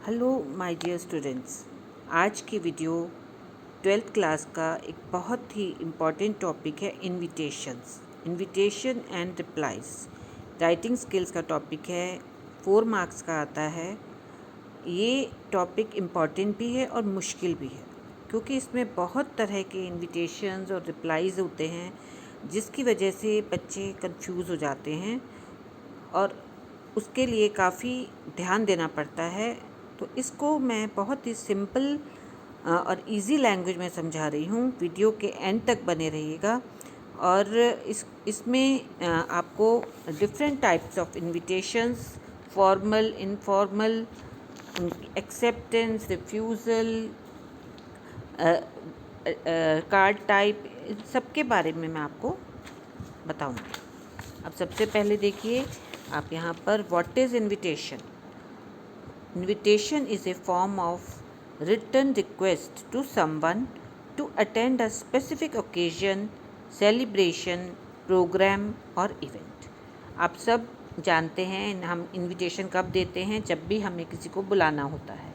Hello my dear students. आज की video 12th class का एक बहुत ही इम्पॉर्टेंट टॉपिक है invitation and replies. Writing skills का टॉपिक है, 4 मार्क्स का आता है। ये टॉपिक इम्पॉर्टेंट भी है और मुश्किल भी है, क्योंकि इसमें बहुत तरह के इनविटेशंस और रिप्लाइज होते हैं, जिसकी वजह से बच्चे कंफ्यूज हो जाते हैं और उसके लिए काफ़ी ध्यान देना पड़ता है। तो इसको मैं बहुत ही सिंपल और इजी लैंग्वेज में समझा रही हूँ। वीडियो के एंड तक बने रहिएगा। और इसमें आपको different types of invitations, formal, informal, acceptance, refusal, card type, इन सब के बारे में मैं आपको बताऊँगी। अब सबसे पहले देखिए आप यहाँ पर, what is invitation? Invitation is a form of written request to someone to attend a specific occasion, celebration, program और event। आप सब जानते हैं हम इनविटेशन कब देते हैं, जब भी हमें किसी को बुलाना होता है।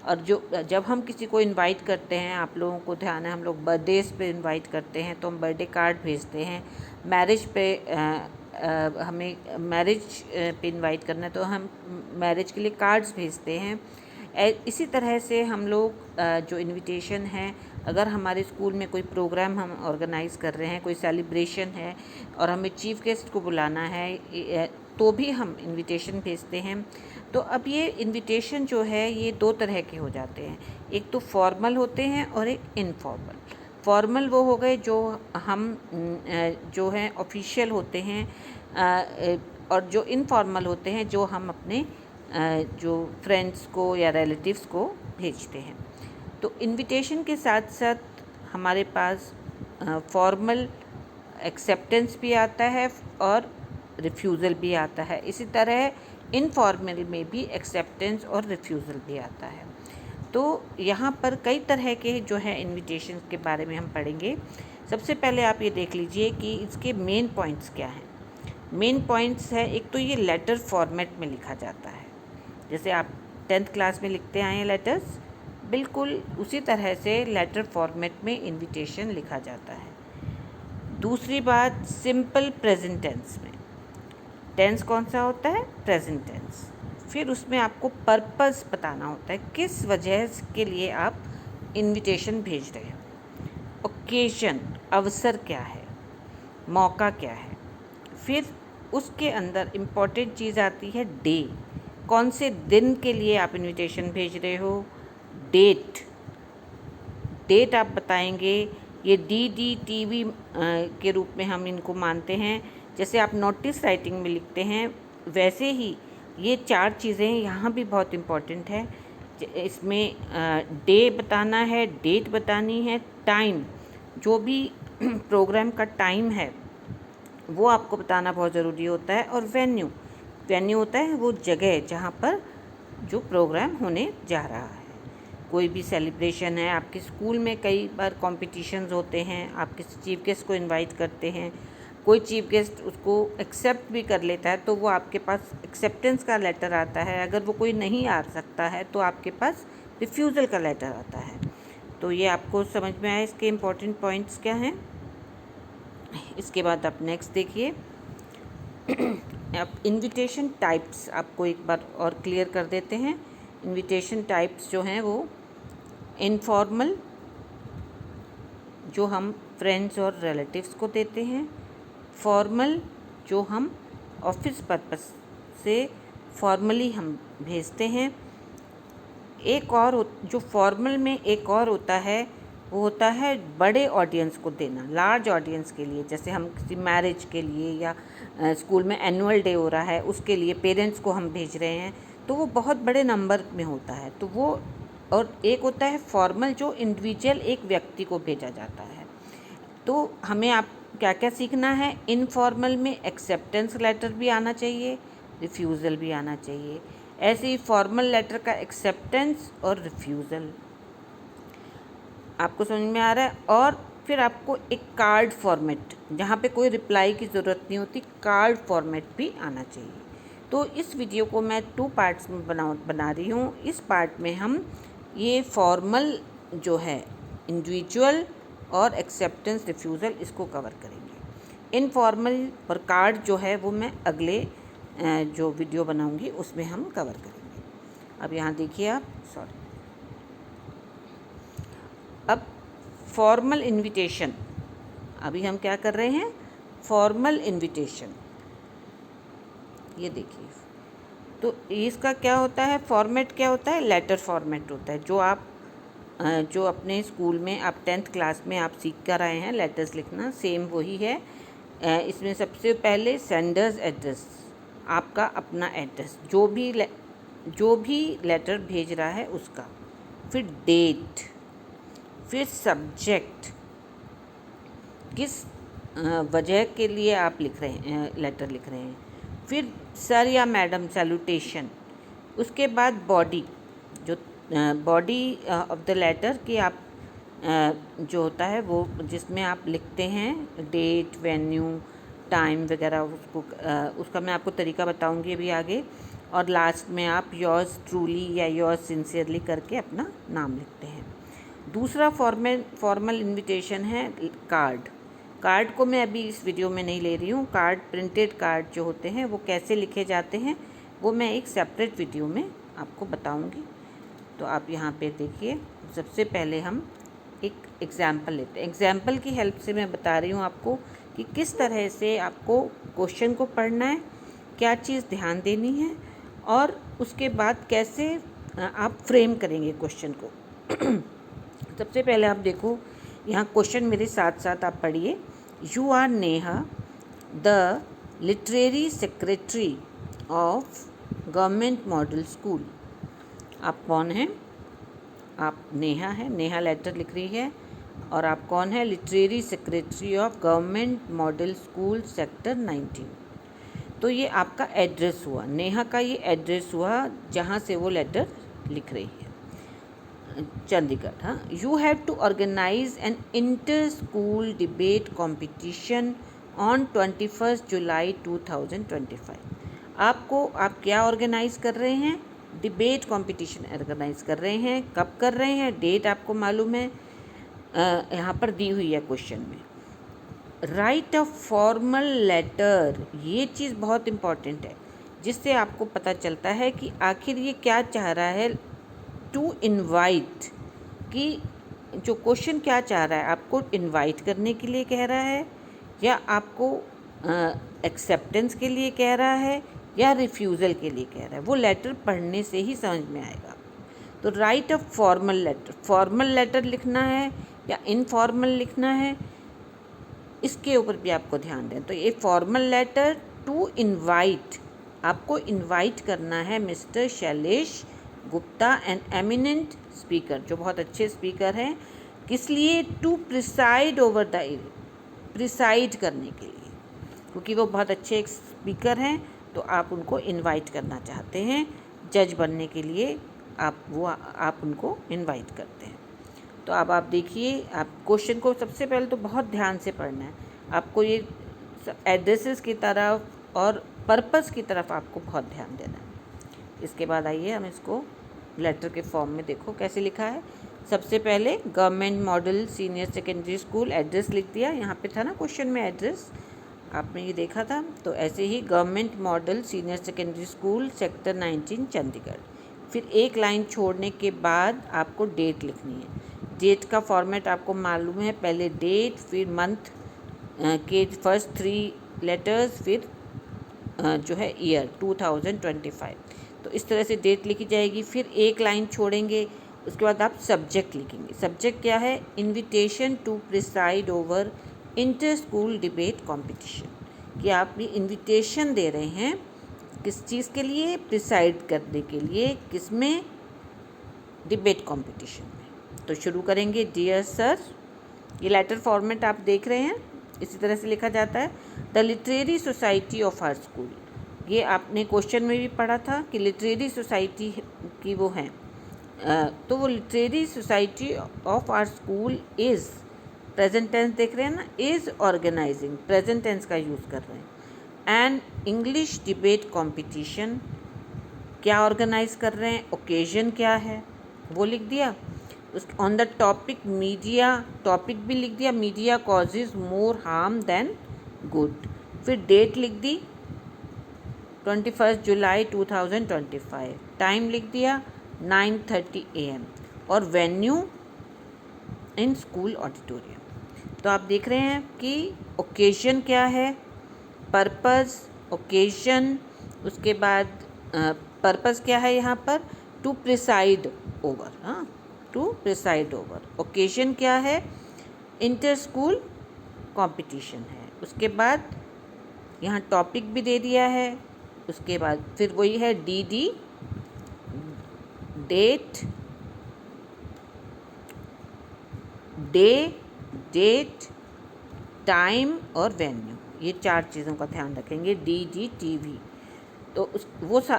और जब हम किसी को इनवाइट करते हैं, आप लोगों को ध्यान है, हम लोग बर्थडेज़ पे इनवाइट करते हैं तो हम बर्थडे कार्ड भेजते हैं। मैरिज पे हमें मैरिज पे इनवाइट करना है तो हम मैरिज के लिए कार्ड्स भेजते हैं। इसी तरह से हम लोग जो इनविटेशन है, अगर हमारे स्कूल में कोई प्रोग्राम हम ऑर्गेनाइज़ कर रहे हैं, कोई सेलिब्रेशन है और हमें चीफ़ गेस्ट को बुलाना है, तो भी हम इनविटेशन भेजते हैं। तो अब ये इनविटेशन जो है ये 2 तरह के हो जाते हैं, एक तो फॉर्मल होते हैं और एक इनफॉर्मल। फॉर्मल वो हो गए जो हम जो हैं ऑफिशियल होते हैं, और जो इनफॉर्मल होते हैं जो हम अपने जो फ्रेंड्स को या रिलेटिव्स को भेजते हैं। तो इनविटेशन के साथ साथ हमारे पास फॉर्मल एक्सेप्टेंस भी आता है और रिफ्यूज़ल भी आता है। इसी तरह इनफॉर्मल में भी एक्सेप्टेंस और रिफ्यूज़ल भी आता है। तो यहाँ पर कई तरह के जो है इनविटेशन के बारे में हम पढ़ेंगे। सबसे पहले आप ये देख लीजिए कि इसके मेन पॉइंट्स क्या हैं। मेन पॉइंट्स है, एक तो ये लेटर फॉर्मेट में लिखा जाता है, जैसे आप 10th क्लास में लिखते आए हैं लेटर्स, बिल्कुल उसी तरह से लेटर फॉर्मेट में इनविटेशन लिखा जाता है। दूसरी बात, सिंपल प्रेजेंट टेंस में। टेंस कौन सा होता है? Present tense. फिर उसमें आपको पर्पस बताना होता है, किस वजह के लिए आप इनविटेशन भेज रहे हो। ओकेजन, अवसर क्या है, मौका क्या है। फिर उसके अंदर इम्पॉर्टेंट चीज़ आती है डे, कौन से दिन के लिए आप इनविटेशन भेज रहे हो। डेट आप बताएंगे। ये DDTV के रूप में हम इनको मानते हैं। जैसे आप नोटिस राइटिंग में लिखते हैं, वैसे ही ये 4 चीज़ें यहाँ भी बहुत इम्पॉर्टेंट है। इसमें डे बताना है, डेट बतानी है, टाइम, जो भी प्रोग्राम का टाइम है वो आपको बताना बहुत ज़रूरी होता है। और वेन्यू होता है वो जगह जहाँ पर जो प्रोग्राम होने जा रहा है। कोई भी सेलिब्रेशन है, आपके स्कूल में कई बार कॉम्पिटिशन्स होते हैं, आप किसी चीफ गेस्ट को इनवाइट करते हैं, कोई चीफ गेस्ट उसको एक्सेप्ट भी कर लेता है तो वो आपके पास एक्सेप्टेंस का लेटर आता है। अगर वो कोई नहीं आ सकता है तो आपके पास रिफ्यूज़ल का लेटर आता है। तो ये आपको समझ में आया इसके इम्पोर्टेंट पॉइंट्स क्या हैं। इसके बाद आप नेक्स्ट देखिए। अब इनविटेशन टाइप्स आपको एक बार और क्लियर कर देते हैं। इनविटेशन टाइप्स जो हैं वो इनफॉर्मल, जो हम फ्रेंड्स और रिलेटिव्स को देते हैं। फॉर्मल, जो हम ऑफिस पर्पस से फॉर्मली हम भेजते हैं। एक और जो फॉर्मल में एक और होता है, वो होता है बड़े ऑडियंस को देना, लार्ज ऑडियंस के लिए। जैसे हम किसी मैरिज के लिए या स्कूल में एनुअल डे हो रहा है उसके लिए पेरेंट्स को हम भेज रहे हैं, तो वो बहुत बड़े नंबर में होता है। तो वो, और एक होता है फॉर्मल जो इंडिविजुअल एक व्यक्ति को भेजा जाता है। तो हमें आप क्या क्या सीखना है। इनफॉर्मल में एक्सेप्टेंस लेटर भी आना चाहिए, रिफ्यूज़ल भी आना चाहिए। ऐसे ही फॉर्मल लेटर का एक्सेप्टेंस और रिफ्यूज़ल आपको समझ में आ रहा है। और फिर आपको एक कार्ड फॉर्मेट, जहाँ पे कोई रिप्लाई की ज़रूरत नहीं होती, कार्ड फॉर्मेट भी आना चाहिए। तो इस वीडियो को मैं 2 पार्ट्स में बना रही हूँ। इस पार्ट में हम ये फॉर्मल जो है इंडिविजुअल और एक्सेप्टेंस रिफ्यूज़ल इसको कवर करेंगे। इनफॉर्मल और कार्ड जो है वो मैं अगले जो वीडियो बनाऊंगी उसमें हम कवर करेंगे। अब यहाँ देखिए आप, अब फॉर्मल इनविटेशन, अभी हम क्या कर रहे हैं, फॉर्मल इनविटेशन। ये देखिए, तो इसका क्या होता है, फॉर्मेट क्या होता है, लेटर फॉर्मेट होता है। जो अपने स्कूल में आप 10th क्लास में आप सीख कर आए हैं लेटर्स लिखना, सेम वही है। इसमें सबसे पहले सेंडर्स एड्रेस, आपका अपना एड्रेस, जो भी लेटर भेज रहा है उसका, फिर डेट, फिर सब्जेक्ट, किस वजह के लिए आप लिख रहे हैं, लेटर लिख रहे हैं, फिर सर या मैडम सैल्यूटेशन, उसके बाद बॉडी, जो बॉडी ऑफ द लेटर कि आप जो होता है वो जिसमें आप लिखते हैं डेट, वेन्यू, टाइम वगैरह, उसका मैं आपको तरीका बताऊंगी अभी आगे। और लास्ट में आप योर्स ट्रूली या योर्स सिंसियरली करके अपना नाम लिखते हैं। दूसरा फॉर्मल इनविटेशन है कार्ड को मैं अभी इस वीडियो में नहीं ले रही हूँ। प्रिंटेड कार्ड जो होते हैं वो कैसे लिखे जाते हैं वो मैं एक सेपरेट वीडियो में आपको बताऊँगी। तो आप यहाँ पे देखिए, सबसे पहले हम एक एग्ज़ाम्पल लेते हैं। एग्ज़ाम्पल की हेल्प से मैं बता रही हूँ आपको कि किस तरह से आपको क्वेश्चन को पढ़ना है, क्या चीज़ ध्यान देनी है, और उसके बाद कैसे आप फ्रेम करेंगे क्वेश्चन को। सबसे पहले आप देखो, यहाँ क्वेश्चन मेरे साथ साथ आप पढ़िए। You are Neha, the literary secretary of government model school. आप कौन हैं? आप नेहा है, नेहा लेटर लिख रही है। और आप कौन है? Literary secretary of government model school sector 19। तो ये आपका एड्रेस हुआ, नेहा का ये एड्रेस हुआ जहाँ से वो लेटर लिख रही है, चंडीगढ़। हाँ, you have to organise an inter school debate competition on 21 July 2025। आप क्या ऑर्गेनाइज कर रहे हैं? डिबेट कंपटीशन ऑर्गेनाइज कर रहे हैं। कब कर रहे हैं? डेट आपको मालूम है, यहाँ पर दी हुई है क्वेश्चन में। राइट अ फॉर्मल लेटर, ये चीज़ बहुत इम्पॉर्टेंट है, जिससे आपको पता चलता है कि आखिर ये क्या चाह रहा है। टू इनवाइट, कि जो क्वेश्चन क्या चाह रहा है, आपको इनवाइट करने के लिए कह रहा है, या आपको एक्सेप्टेंस के लिए कह रहा है, या रिफ्यूज़ल के लिए कह रहा है। वो लेटर पढ़ने से ही समझ में आएगा। तो write a formal letter, formal letter लिखना है या इनफॉर्मल लिखना है, इसके ऊपर भी आपको ध्यान दें। तो ये फॉर्मल लेटर टू इनवाइट, आपको इनवाइट करना है mister Shailesh Gupta, an eminent speaker, जो बहुत अच्छे स्पीकर हैं। किस लिए? To preside over the event, preside करने के लिए, क्योंकि वो बहुत अच्छे एक स्पीकर हैं। तो आप उनको इनवाइट करना चाहते हैं, जज बनने के लिए आप उनको इनवाइट करते हैं। तो अब आप देखिए, आप क्वेश्चन को सबसे पहले तो बहुत ध्यान से पढ़ना है। आपको ये एड्रेसेस की तरफ और पर्पस की तरफ आपको बहुत ध्यान देना है। इसके बाद आइए हम इसको लेटर के फॉर्म में देखो कैसे लिखा है। सबसे पहले government model senior secondary school, address लिख दिया। यहाँ पे था ना क्वेश्चन में एड्रेस, आपने ये देखा था। तो ऐसे ही government model senior secondary school sector 19 Chandigarh. फिर एक लाइन छोड़ने के बाद आपको डेट लिखनी है। डेट का फॉर्मेट आपको मालूम है, पहले डेट, फिर मंथ के फर्स्ट 3 लेटर्स, फिर जो है ईयर 2025। तो इस तरह से डेट लिखी जाएगी। फिर एक लाइन छोड़ेंगे, उसके बाद आप सब्जेक्ट लिखेंगे। सब्जेक्ट क्या है? Invitation to preside over inter school debate competition, कि आप भी इनविटेशन दे रहे हैं किस चीज़ के लिए? प्रिसाइड करने के लिए। किस में? डिबेट कंपटीशन में। तो शुरू करेंगे, डियर सर। ये लेटर फॉर्मेट आप देख रहे हैं, इसी तरह से लिखा जाता है। The literary society of our school, ये आपने क्वेश्चन में भी पढ़ा था कि लिटरेरी सोसाइटी की वो हैं। तो वो literary society of our school is, present tense देख रहे हैं ना, इज़ ऑर्गेनाइजिंग, प्रेजेंट टेंस का यूज़ कर रहे हैं। एन इंग्लिश डिबेट कंपटीशन, क्या ऑर्गेनाइज कर रहे हैं, ओकेजन क्या है वो लिख दिया। उस on the topic media, topic भी लिख दिया, मीडिया कॉजेज मोर हार्म देन गुड। फिर डेट लिख दी 21 जुलाई 2025, टाइम लिख दिया 9:30 AM और वेन्यू इन स्कूल ऑडिटोरियम। तो आप देख रहे हैं कि ओकेजन क्या है, पर्पस, ओकेजन, उसके बाद पर्पस क्या है यहाँ पर, टू प्रिसाइड ओवर, हाँ टू प्रिसाइड ओवर। ओकेजन क्या है, इंटर स्कूल कंपटीशन है। उसके बाद यहाँ टॉपिक भी दे दिया है। उसके बाद फिर वही है DD, date, day, date, time और वेन्यू, ये 4 चीज़ों का ध्यान रखेंगे। DDTV, तो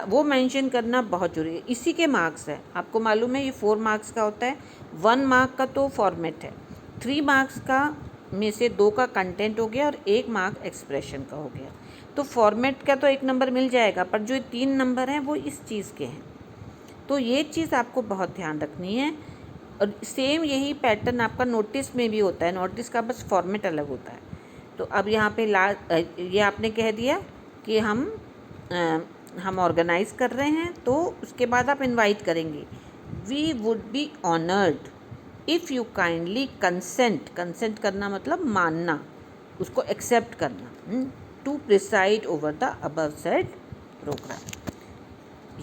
वो मेंशन करना बहुत जरूरी है। इसी के मार्क्स है, आपको मालूम है ये 4 मार्क्स का होता है। 1 मार्क का तो फॉर्मेट है, 3 मार्क्स का में से 2 का कंटेंट हो गया और 1 मार्क एक्सप्रेशन का हो गया। तो फॉर्मेट का तो 1 नंबर मिल जाएगा, पर जो 3 नंबर हैं वो इस चीज़ के हैं। तो ये चीज़ आपको बहुत ध्यान रखनी है। और सेम यही पैटर्न आपका नोटिस में भी होता है, नोटिस का बस फॉर्मेट अलग होता है। तो अब यहाँ पे ये आपने कह दिया कि हम ऑर्गेनाइज कर रहे हैं, तो उसके बाद आप इनवाइट करेंगे। We would be honoured if you kindly consent करना मतलब मानना, उसको एक्सेप्ट करना, to preside over the above said programme.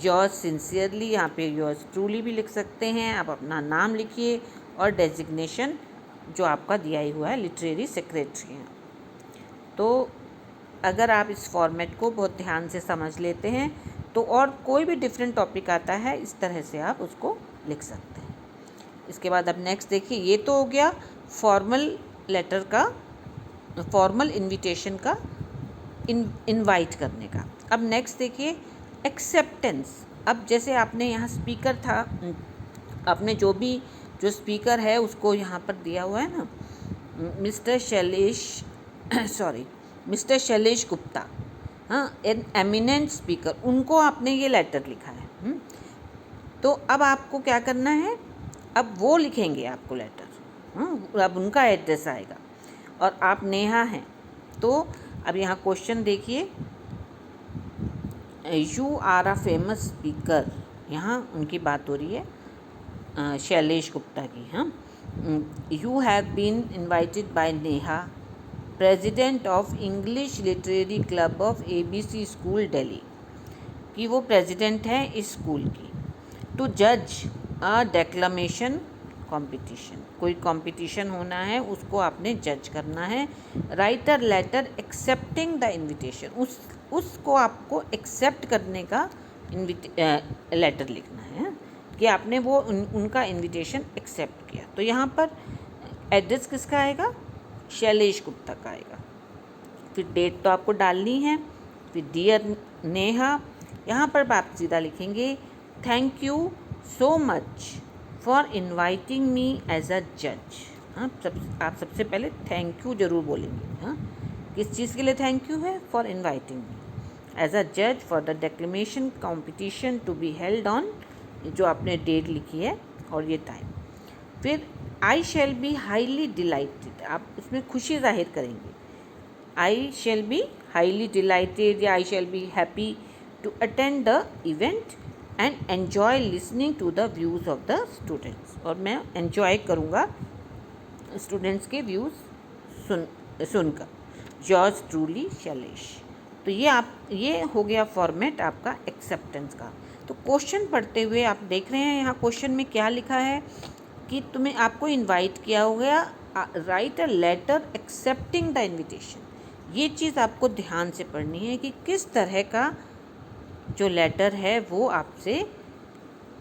Yours sincerely, यहाँ पे योर्स ट्रूली भी लिख सकते हैं। आप अपना नाम लिखिए और डेजिग्नेशन जो आपका दिया ही हुआ है, लिटरेरी सेक्रेटरी हैं। तो अगर आप इस फॉर्मेट को बहुत ध्यान से समझ लेते हैं तो और कोई भी डिफरेंट टॉपिक आता है इस तरह से आप उसको लिख सकते हैं। इसके बाद अब नेक्स्ट देखिए, ये तो हो गया फॉर्मल लेटर का, फॉर्मल इनविटेशन का, इनवाइट करने का। अब नेक्स्ट देखिए एक्सेप्टेंस। अब जैसे आपने यहाँ स्पीकर था, आपने जो स्पीकर है उसको यहाँ पर दिया हुआ है ना, मिस्टर शैलेश गुप्ता, हाँ, एन एमिनेंट स्पीकर, उनको आपने ये लेटर लिखा है। तो अब आपको क्या करना है, अब वो लिखेंगे आपको लेटर, अब उनका एड्रेस आएगा और आप नेहा हैं। तो अब यहाँ क्वेश्चन देखिए, you are a famous speaker, यहाँ उनकी बात हो रही है शैलेश गुप्ता की। हाँ, you have been invited by Neha, president of English literary club of ABC school Delhi, कि वो प्रेसिडेंट हैं इस स्कूल की, टू जज अ डेक्लमेशन कंपटीशन, कोई कंपटीशन होना है उसको आपने जज करना है। Write a letter accepting the invitation, उसको आपको एक्सेप्ट करने का लेटर लिखना है कि आपने वो उनका इनविटेशन एक्सेप्ट किया। तो यहाँ पर एड्रेस किसका आएगा, शैलेश गुप्ता का आएगा। फिर डेट तो आपको डालनी है, फिर डियर नेहा, यहाँ पर आप सीधा लिखेंगे thank you so much for inviting me as a जज। हाँ, आप सबसे पहले थैंक यू जरूर बोलेंगे। हाँ, किस चीज़ के लिए थैंक यू है, for inviting me as a जज for the declamation competition to be held on, जो आपने डेट लिखी है और ये टाइम। फिर I shall be highly delighted, आप इसमें खुशी जाहिर करेंगे। I shall be highly delighted या I shall be happy to attend the event and enjoy listening to the views of the students, और मैं एन्जॉय करूँगा स्टूडेंट्स के व्यूज़ सुनकर। George truly Shailesh. तो ये हो गया फॉर्मेट आपका एक्सेप्टेंस का। तो क्वेश्चन पढ़ते हुए आप देख रहे हैं यहाँ क्वेश्चन में क्या लिखा है कि आपको इनवाइट किया हो गया, write a letter accepting the invitation. ये चीज़ आपको ध्यान से पढ़नी है कि किस तरह का जो लेटर है वो आपसे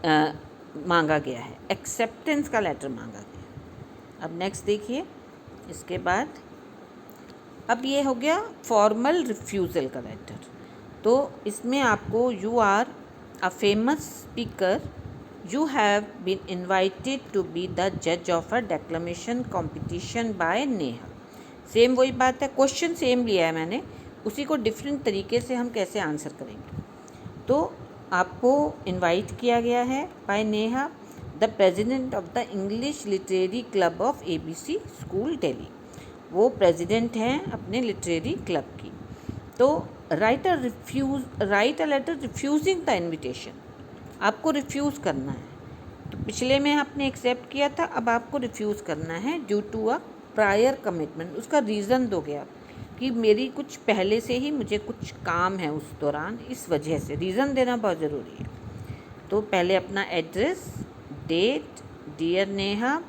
मांगा गया है, एक्सेप्टेंस का लेटर मांगा गया। अब नेक्स्ट देखिए, इसके बाद अब ये हो गया फॉर्मल रिफ्यूज़ल का लेटर। तो इसमें आपको you are a famous speaker, you have been invited to be the जज of a declamation competition by Neha. Same वही बात है, क्वेश्चन सेम लिया है मैंने, उसी को डिफरेंट तरीके से हम कैसे आंसर करेंगे। तो आपको इनवाइट किया गया है by Neha, the president of the English literary club of ABC school Delhi. वो प्रेसिडेंट हैं अपने लिटरेरी क्लब की। तो write a letter refusing the invitation, आपको रिफ्यूज़ करना है। तो पिछले में आपने एक्सेप्ट किया था, अब आपको रिफ्यूज़ करना है due to a prior commitment. उसका रीज़न दोगे आप कि मेरी कुछ पहले से ही मुझे कुछ काम है उस दौरान, इस वजह से रीज़न देना बहुत ज़रूरी है। तो पहले अपना address, date, dear Neha,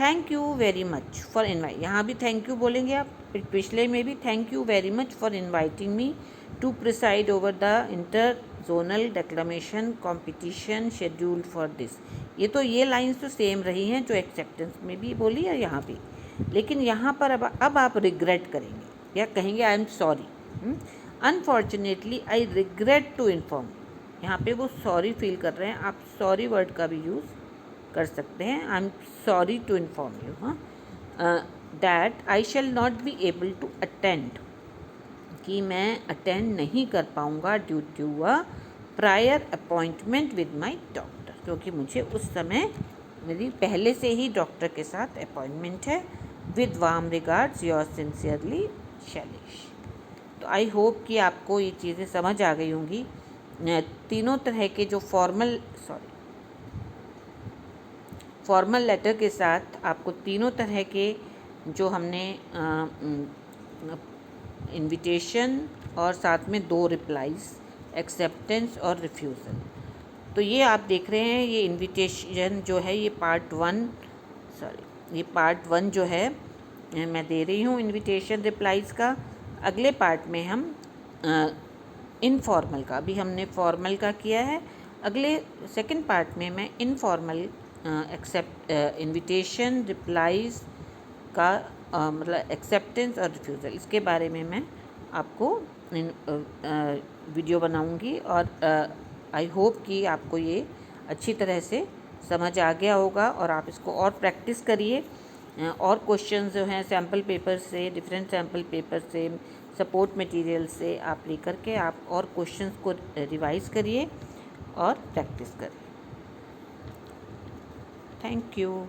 thank you very much for invite, यहाँ भी थैंक यू बोलेंगे आप, पिछले में भी thank you very much for inviting me to preside over the inter zonal declamation competition scheduled for this. ये तो ये लाइंस तो सेम रही हैं जो एक्सेप्टेंस में भी बोली है यहाँ भी, लेकिन यहाँ पर अब आप रिग्रेट करेंगे या कहेंगे I am sorry, unfortunately I regret to inform. यहाँ पे वो सॉरी फील कर रहे हैं, आप सॉरी वर्ड का भी यूज़ कर सकते हैं। I am sorry to inform you, हाँ, that I shall not be able to attend, कि मैं अटेंड नहीं कर पाऊँगा due to a prior appointment with my doctor, क्योंकि मुझे उस समय मेरी पहले से ही डॉक्टर के साथ अपॉइंटमेंट है। With warm regards your sincerely Shailesh. तो आई होप कि आपको ये चीज़ें समझ आ गई होंगी। तीनों तरह के जो फॉर्मल लेटर के साथ आपको तीनों तरह के जो हमने इनविटेशन और साथ में 2 रिप्लाईज, एक्सेप्टेंस और रिफ्यूज़ल, तो ये आप देख रहे हैं। ये इनविटेशन जो है ये पार्ट 1 जो है मैं दे रही हूँ इनविटेशन रिप्लाईज़ का। अगले पार्ट में हम इनफॉर्मल का, अभी हमने फॉर्मल का किया है, अगले सेकंड पार्ट में मैं इनफॉर्मल इनविटेशन रिप्लाईज़ का मतलब एक्सेप्टेंस और रिफ्यूज़ल, इसके बारे में मैं आपको वीडियो बनाऊंगी। और आई होप कि आपको ये अच्छी तरह से समझ आ गया होगा और आप इसको और प्रैक्टिस करिए। और क्वेश्चंस जो हैं सैम्पल पेपर से, डिफरेंट सैम्पल पेपर से, सपोर्ट मटेरियल से आप लेकर के आप और क्वेश्चंस को रिवाइज़ करिए और प्रैक्टिस करिए। Thank you.